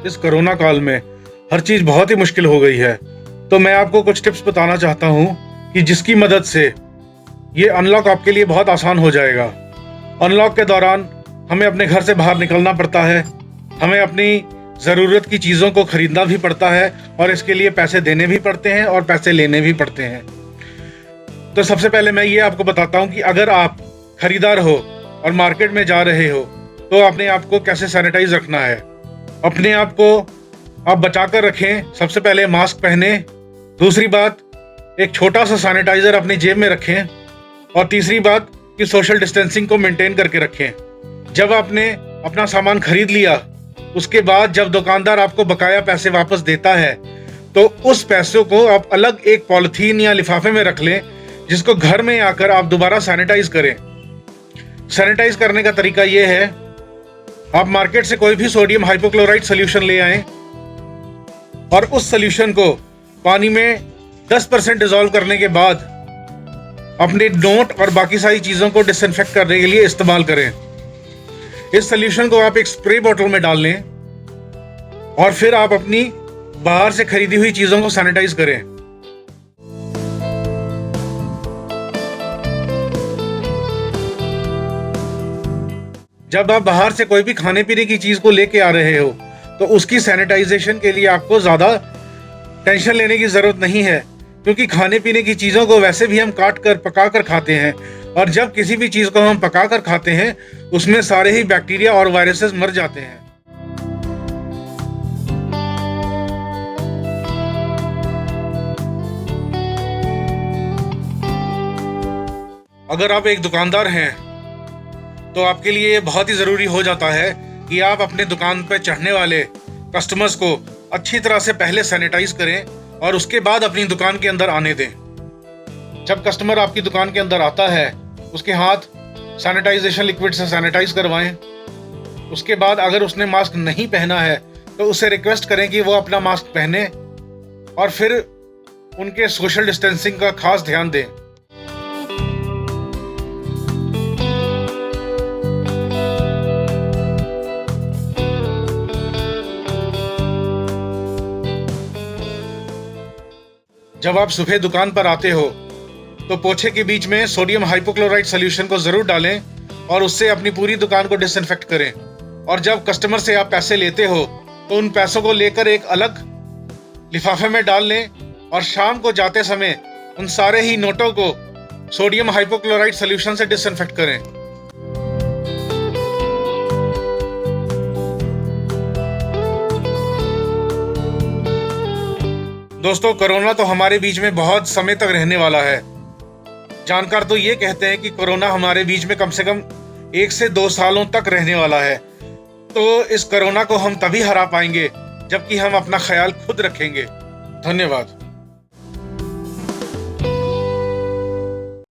इस कोरोना काल में हर चीज़ बहुत ही मुश्किल हो गई है। तो मैं आपको कुछ टिप्स बताना चाहता हूँ कि जिसकी मदद से ये अनलॉक आपके लिए बहुत आसान हो जाएगा। अनलॉक के दौरान हमें अपने घर से बाहर निकलना पड़ता है, हमें अपनी ज़रूरत की चीज़ों को खरीदना भी पड़ता है और इसके लिए पैसे देने भी पड़ते हैं और पैसे लेने भी पड़ते हैं। तो सबसे पहले मैं ये आपको बताता हूँ कि अगर आप खरीदार हो और मार्केट में जा रहे हो तो अपने आप को कैसे सैनिटाइज रखना है। अपने आप को आप बचा कर रखें। सबसे पहले मास्क पहने, दूसरी बात एक छोटा सा सैनिटाइजर अपनी जेब में रखें और तीसरी बात कि सोशल डिस्टेंसिंग को मेंटेन करके रखें। जब आपने अपना सामान खरीद लिया उसके बाद जब दुकानदार आपको बकाया पैसे वापस देता है तो उस पैसों को आप अलग एक पॉलिथीन या लिफाफे में रख लें, जिसको घर में आकर आप दोबारा सैनिटाइज करें। सैनिटाइज करने का तरीका यह है, आप मार्केट से कोई भी सोडियम हाइपोक्लोराइट सोल्यूशन ले आएं और उस सोल्यूशन को पानी में 10% डिसॉल्व करने के बाद अपने नोट और बाकी सारी चीज़ों को डिसइंफेक्ट करने के लिए इस्तेमाल करें। इस सोल्यूशन को आप एक स्प्रे बोतल में डाल लें और फिर आप अपनी बाहर से खरीदी हुई चीज़ों को सैनिटाइज करें। जब आप बाहर से कोई भी खाने पीने की चीज़ को लेके आ रहे हो तो उसकी सैनिटाइजेशन के लिए आपको ज़्यादा टेंशन लेने की ज़रूरत नहीं है, क्योंकि खाने पीने की चीज़ों को वैसे भी हम काट कर पका कर खाते हैं और जब किसी भी चीज़ को हम पका कर खाते हैं उसमें सारे ही बैक्टीरिया और वायरसेस मर जाते हैं। अगर आप एक दुकानदार हैं तो आपके लिए बहुत ही ज़रूरी हो जाता है कि आप अपने दुकान पर चढ़ने वाले कस्टमर्स को अच्छी तरह से पहले सैनिटाइज करें और उसके बाद अपनी दुकान के अंदर आने दें। जब कस्टमर आपकी दुकान के अंदर आता है उसके हाथ सैनिटाइजेशन लिक्विड से सैनिटाइज करवाएं। उसके बाद अगर उसने मास्क नहीं पहना है तो उसे रिक्वेस्ट करें कि वो अपना मास्क पहने और फिर उनके सोशल डिस्टेंसिंग का खास ध्यान दें। जब आप सुबह दुकान पर आते हो तो पोछे के बीच में सोडियम हाइपोक्लोराइट सोल्यूशन को जरूर डालें और उससे अपनी पूरी दुकान को डिसइंफेक्ट करें। और जब कस्टमर से आप पैसे लेते हो तो उन पैसों को लेकर एक अलग लिफाफे में डाल लें और शाम को जाते समय उन सारे ही नोटों को सोडियम हाइपोक्लोराइट सोल्यूशन से डिसइंफेक्ट करें। दोस्तों, कोरोना तो हमारे बीच में बहुत समय तक रहने वाला है। जानकार तो ये कहते हैं कि कोरोना हमारे बीच में कम से कम 1 से 2 सालों तक रहने वाला है। तो इस कोरोना को हम तभी हरा पाएंगे जबकि हम अपना ख्याल खुद रखेंगे। धन्यवाद।